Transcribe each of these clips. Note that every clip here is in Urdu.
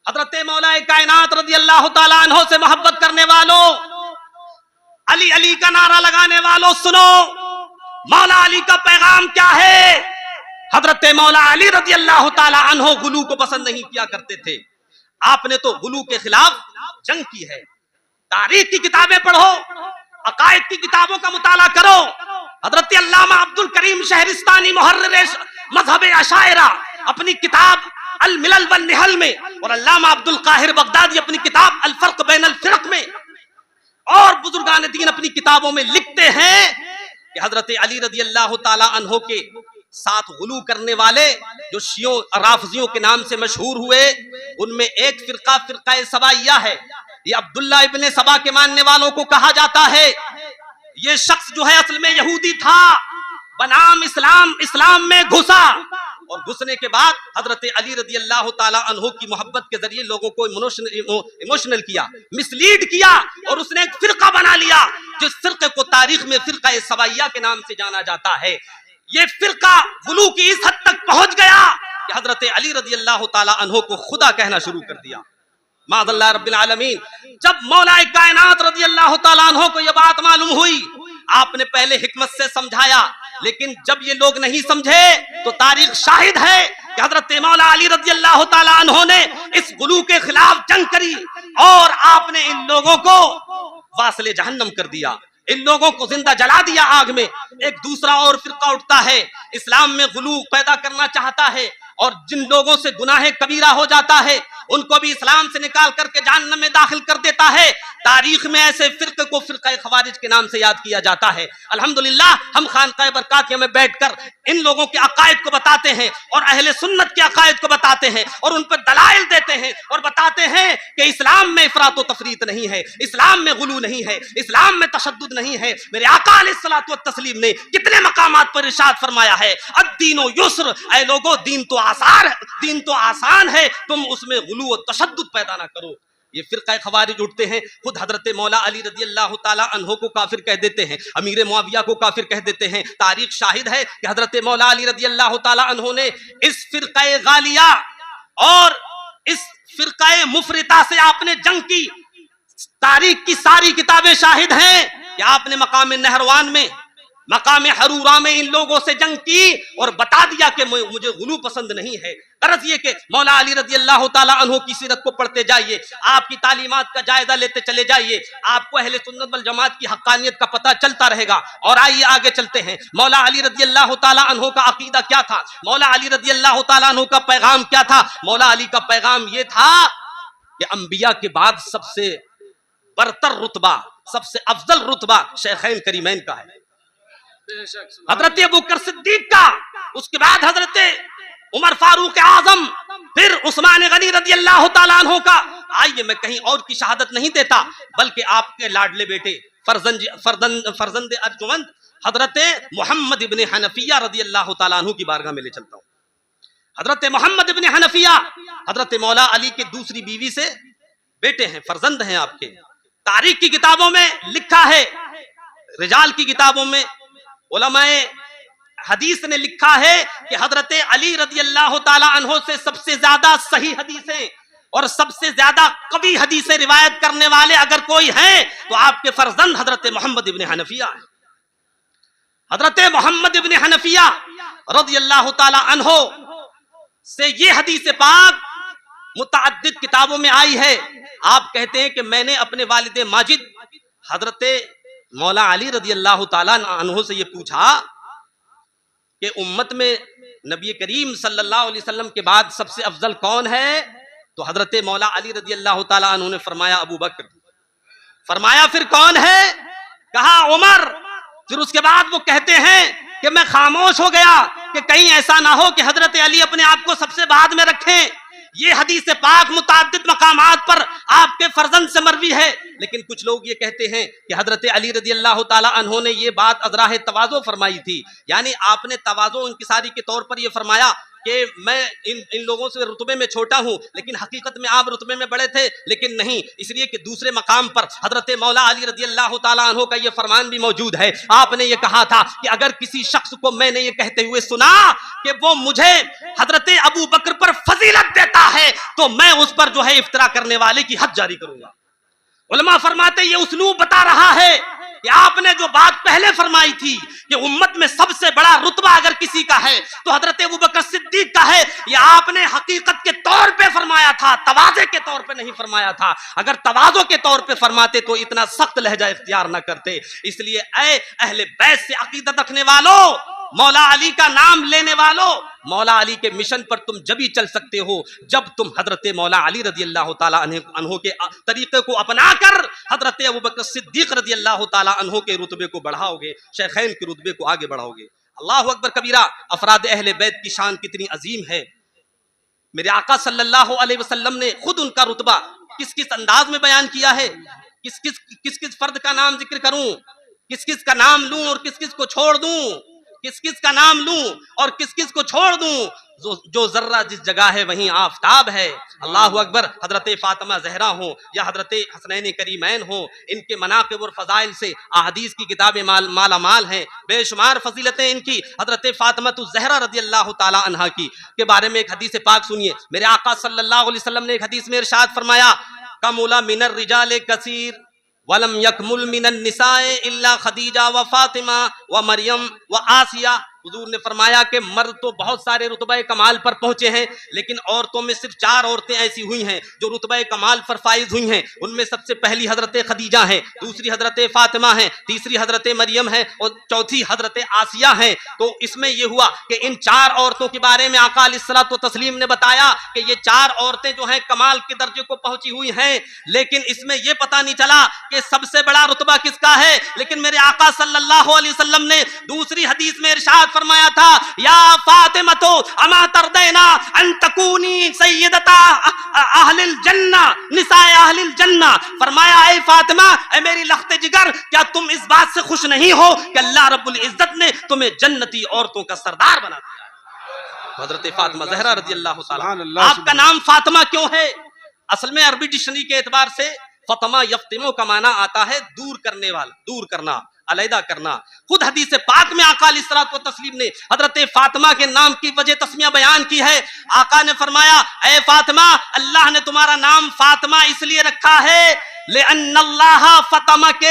حضرت مولا کائنات رضی اللہ تعالیٰ عنہ سے محبت کرنے والوں، علی علی کا نعرہ لگانے والوں، سنو مولا علی کا پیغام کیا ہے۔ حضرت مولا علی رضی اللہ تعالیٰ عنہ غلو کو پسند نہیں کیا کرتے تھے۔ آپ نے تو غلو کے خلاف جنگ کی ہے۔ تاریخ کی کتابیں پڑھو، عقائد کی کتابوں کا مطالعہ کرو۔ حضرت علامہ عبد الکریم شہرستانی محرر مذہب اشاعرہ اپنی کتاب الملل والنحل میں، اور علامہ عبد القاہر بغدادی اپنی کتاب الفرق بین الفرق میں، اور بزرگان دین اپنی کتابوں میں لکھتے ہیں کہ حضرت علی رضی اللہ تعالی عنہ کے ساتھ غلو کرنے والے جو شیعوں رافضیوں کے نام سے مشہور ہوئے، ان میں ایک فرقہ فرقہ سبائیہ ہے۔ یہ عبداللہ ابن سبا کے ماننے والوں کو کہا جاتا ہے۔ یہ شخص جو ہے اصل میں یہودی تھا، بنام اسلام میں گھسا، اور گھسنے کے بعد حضرت علی رضی اللہ تعالی عنہ کی محبت کے ذریعے لوگوں کو ایموشنل کیا، مسلیڈ کیا، اور اس نے ایک فرقہ بنا لیا جس فرقے کو تاریخ میں فرقہ سبائیہ کے نام سے جانا جاتا ہے۔ یہ فرقہ غلو کی اس حد تک پہنچ گیا کہ حضرت علی رضی اللہ تعالی عنہ کو خدا کہنا شروع کر دیا، معاذ اللہ رب العالمین۔ جب مولا کائنات رضی اللہ تعالیٰ عنہ کو یہ بات معلوم ہوئی، آپ نے پہلے حکمت سے سمجھایا، لیکن جب یہ لوگ نہیں سمجھے تو تاریخ شاہد ہے کہ حضرت مولا علی رضی اللہ تعالیٰ عنہ نے اس غلو کے خلاف جنگ کری، اور آپ نے ان لوگوں کو واصل جہنم کر دیا، ان لوگوں کو زندہ جلا دیا آگ میں۔ ایک دوسرا اور فرقہ اٹھتا ہے، اسلام میں غلو پیدا کرنا چاہتا ہے، اور جن لوگوں سے گناہ کبیرہ ہو جاتا ہے ان کو بھی اسلام سے نکال کر کے جہنم میں داخل کر دیتا ہے۔ تاریخ میں ایسے فرقے کو فرقہ خوارج کے نام سے یاد کیا جاتا ہے۔ الحمدللہ ہم خانقاہ برکاتیہ میں بیٹھ کر ان لوگوں کے عقائد کو بتاتے ہیں، اور اہل سنت کے عقائد کو بتاتے ہیں، اور ان پر دلائل دیتے ہیں، اور بتاتے ہیں کہ اسلام میں افراط و تفریط نہیں ہے، اسلام میں غلو نہیں ہے، اسلام میں تشدد نہیں ہے۔ میرے آقا علیہ الصلوۃ والتسلیم نے کتنے مقامات پر ارشاد فرمایا ہے، الدین و یسر، اے لوگو دین تو آسان ہے، تم اس میں غلو و تشدد پیدا نہ کرو۔ یہ فرقہ خوارج اٹھتے ہیں، خود حضرت مولا علی رضی اللہ تعالی عنہ کو کافر کہہ دیتے ہیں، امیر معاویہ کو کافر کہہ دیتے ہیں۔ تاریخ شاہد ہے کہ حضرت مولا علی رضی اللہ تعالی عنہ نے اس فرقہ غالیہ اور اس فرقہ مفرطہ سے آپ نے جنگ کی۔ تاریخ کی ساری کتابیں شاہد ہیں کہ آپ نے مقام نہروان میں، مقام حرورہ میں ان لوگوں سے جنگ کی، اور بتا دیا کہ مجھے غلو پسند نہیں ہے۔ غرض یہ کہ مولا علی رضی اللہ تعالیٰ عنہ کی سیرت کو پڑھتے جائیے، آپ کی تعلیمات کا جائزہ لیتے چلے جائیے، آپ کو اہل سنت والجماعت کی حقانیت کا پتہ چلتا رہے گا۔ اور آئیے آگے چلتے ہیں، مولا علی رضی اللہ تعالیٰ عنہ کا عقیدہ کیا تھا، مولا علی رضی اللہ تعالیٰ عنہ کا پیغام کیا تھا۔ مولا علی کا پیغام یہ تھا کہ انبیاء کے بعد سب سے برتر رتبہ، سب سے افضل رتبہ شیخین کریمین کا ہے، حضرت ابوبکر صدیق کا، اس کے بعد حضرت عمر فاروق اعظم، پھر عثمان غنی رضی اللہ تعالیٰ عنہ کا۔ آئیے میں کہیں اور کی شہادت نہیں دیتا، بلکہ آپ کے لاڈلے بیٹے فرزند ارجمند حضرت محمد ابن حنفیہ رضی اللہ تعالیٰ عنہ کی بارگاہ میں لے چلتا ہوں۔ حضرت محمد ابن حنفیہ حضرت مولا علی کے دوسری بیوی سے بیٹے ہیں، فرزند ہیں آپ کے۔ تاریخ کی کتابوں میں لکھا ہے، رجال کی کتابوں میں علماء حدیث نے لکھا ہے کہ حضرت علی رضی اللہ تعالی عنہ سے سب سے زیادہ صحیح حدیثیں اور سب سے زیادہ قوی حدیثیں روایت کرنے والے اگر کوئی ہیں تو آپ کے فرزند حضرت محمد ابن حنفیہ ہیں۔ حضرت محمد ابن حنفیہ رضی اللہ تعالی عنہ سے یہ حدیث پاک متعدد کتابوں میں آئی ہے۔ آپ کہتے ہیں کہ میں نے اپنے والد ماجد حضرت مولا علی رضی اللہ تعالیٰ عنہ سے یہ پوچھا کہ امت میں نبی کریم صلی اللہ علیہ وسلم کے بعد سب سے افضل کون ہے؟ تو حضرت مولا علی رضی اللہ تعالیٰ عنہ نے فرمایا ابو بکر۔ فرمایا پھر کون ہے؟ کہا عمر۔ پھر اس کے بعد وہ کہتے ہیں کہ میں خاموش ہو گیا کہ کہیں ایسا نہ ہو کہ حضرت علی اپنے آپ کو سب سے بعد میں رکھیں۔ یہ حدیث پاک متعدد مقامات پر آپ کے فرزند سے مروی ہے، لیکن کچھ لوگ یہ کہتے ہیں کہ حضرت علی رضی اللہ تعالی عنہ نے یہ بات ازراہ تواضع فرمائی تھی، یعنی آپ نے تواضع انکساری کے طور پر یہ فرمایا کہ میں ان لوگوں سے رتبے میں چھوٹا ہوں، لیکن حقیقت میں آپ رتبے میں بڑے تھے، لیکن نہیں، اس لیے کہ دوسرے مقام پر حضرت مولا علی رضی اللہ تعالیٰ عنہ کا یہ فرمان بھی موجود ہے. آپ نے یہ کہا تھا کہ اگر کسی شخص کو میں نے یہ کہتے ہوئے سنا کہ وہ مجھے حضرت ابو بکر پر فضیلت دیتا ہے تو میں اس پر جو ہے افطرا کرنے والے کی حد جاری کروں گا. علماء فرماتے یہ اسلوب بتا رہا ہے کہ آپ نے جو بات پہلے فرمائی تھی کہ امت میں سب سے بڑا رتبہ اگر کسی کا ہے تو حضرت ابوبکر صدیق کا ہے، یہ آپ نے حقیقت کے طور پہ فرمایا تھا، تواضع کے طور پہ نہیں فرمایا تھا. اگر تواضع کے طور پہ فرماتے تو اتنا سخت لہجہ اختیار نہ کرتے. اس لیے اے اہل بیت سے عقیدت رکھنے والوں، مولا علی کا نام لینے والوں، مولا علی کے مشن پر تم جب ہی چل سکتے ہو جب تم حضرت مولا علی رضی اللہ تعالیٰ عنہ کے طریقے کو اپنا کر حضرت ابوبکر صدیق رضی اللہ تعالیٰ عنہ کے رتبے کو بڑھاؤ گے، شیخین کے رتبے کو آگے بڑھاؤ گے. اللہ اکبر کبیرہ. افراد اہل بیت کی شان کتنی عظیم ہے. میرے آقا صلی اللہ علیہ وسلم نے خود ان کا رتبہ کس کس انداز میں بیان کیا ہے. کس کس فرد کا نام ذکر کروں، کس کس کا نام لوں اور کس کس کو چھوڑ دوں، کس کس کا نام لوں اور کس کس کو چھوڑ دوں. جو ذرہ جس جگہ ہے وہیں آفتاب ہے. اللہ اکبر. حضرت فاطمہ زہرا ہوں یا حضرت حسنین کریمین ہوں، ان کے مناقب اور فضائل سے احادیث کی کتابیں مالا مال ہیں، بے شمار فضیلتیں ان کی. حضرت فاطمہ الزہرا رضی اللہ تعالی عنہا کی کے بارے میں ایک حدیث پاک سنیے. میرے آقا صلی اللہ علیہ وسلم نے ایک حدیث میں ارشاد فرمایا، کمل من الرجال کثیر ولم یکمل من النساء الا خدیجہ و فاطمہ و مریم و آسیہ. حضور نے فرمایا کہ مرد تو بہت سارے رتبہ کمال پر پہنچے ہیں، لیکن عورتوں میں صرف 4 عورتیں ایسی ہوئی ہیں جو رتبہ کمال پر فائز ہوئی ہیں. ان میں سب سے پہلی حضرت خدیجہ ہیں، دوسری حضرت فاطمہ ہیں، تیسری حضرت مریم ہیں اور چوتھی حضرت آسیہ ہیں. تو اس میں یہ ہوا کہ ان 4 عورتوں کے بارے میں آقا علیہ الصلوۃ والتسلیم نے بتایا کہ یہ 4 عورتیں جو ہیں کمال کے درجے کو پہنچی ہوئی ہیں، لیکن اس میں یہ پتہ نہیں چلا کہ سب سے بڑا رتبہ کس کا ہے. لیکن میرے آقا صلی اللہ علیہ وسلم نے دوسری حدیث میں ارشاد فرمایا تھا، یا فاطمہ اما ترضینا ان تکونی سیدتا اہل الجنہ نساء اہل الجنہ. فرمایا اے فاطمہ، اے میری لخت جگر، کیا تم اس بات سے خوش نہیں ہو کہ اللہ رب العزت نے تمہیں جنتی عورتوں کا سردار بنا دیا. حضرت فاطمہ زہرا رضی اللہ تعالی. آپ کا نام فاطمہ کیوں ہے؟ اصل میں عربی ڈکشنری کے اعتبار سے فاطمہ یفتمو کا معنی آتا ہے دور کرنے والا، دور کرنا، علیحدہ کرنا. خود حدیث پاک میں آقا علیہ الصلوۃ والتسلیم نے حضرت فاطمہ کے نام کی وجہ تسمیہ بیان کی ہے. آقا نے فرمایا، اے فاطمہ، اللہ نے تمہارا نام فاطمہ اس لیے رکھا ہے لأن اللہ فطمک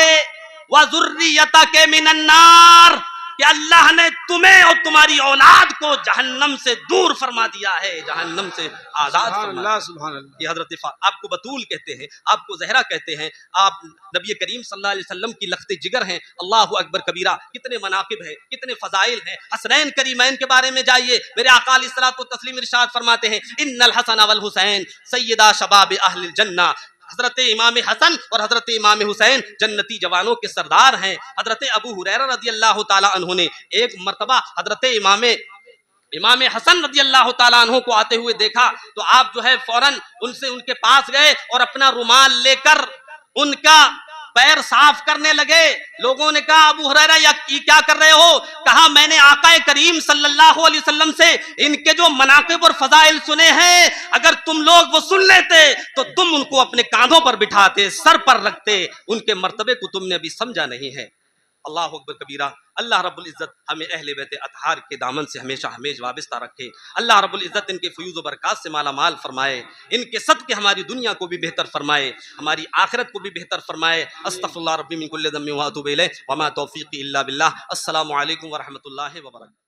وذریتک من النار، کہ اللہ نے تمہیں اور تمہاری اولاد کو جہنم سے دور فرما دیا ہے، جہنم سے آزاد فرما دیا. سبحان اللہ. یہ حضرت آپ کو بطول کہتے ہیں، آپ کو زہرا کہتے ہیں، آپ نبی کریم صلی اللہ علیہ وسلم کی لخت جگر ہیں. اللہ اکبر کبیرہ. کتنے مناقب ہیں، کتنے فضائل ہیں. حسنین کریمین کے بارے میں جائیے. میرے آقا علیہ الصلوۃ والتسلیم ارشاد فرماتے ہیں، ان الحسن والحسین سیدا شباب اہل الجنہ. حضرت امام حسن اور حضرت امام حسین جنتی جوانوں کے سردار ہیں. حضرت ابو ہریرہ رضی اللہ تعالی عنہ نے ایک مرتبہ حضرت امام حسن رضی اللہ تعالیٰ عنہ کو آتے ہوئے دیکھا تو آپ جو ہے فوراً ان کے پاس گئے اور اپنا رومال لے کر ان کا پیر صاف کرنے لگے. لوگوں نے کہا، ابو ہریرہ یہ کیا کر رہے ہو؟ کہا، میں نے آقا کریم صلی اللہ علیہ وسلم سے ان کے جو مناقب اور فضائل سنے ہیں، اگر تم لوگ وہ سن لیتے تو تم ان کو اپنے کاندھوں پر بٹھاتے، سر پر رکھتے. ان کے مرتبے کو تم نے ابھی سمجھا نہیں ہے. اللہ اکبر کبیرہ. اللہ رب العزت ہمیں اہل بیت اطہار کے دامن سے ہمیشہ وابستہ رکھے. اللہ رب العزت ان کے فیوز و برکات سے مالا مال فرمائے. ان کے صدقے ہماری دنیا کو بھی بہتر فرمائے، ہماری آخرت کو بھی بہتر فرمائے. استغفر اللہ ربی من کل ذنب و اتوب الیہ وما توفیقی الا باللہ. السلام علیکم ورحمۃ اللہ وبرکاتہ.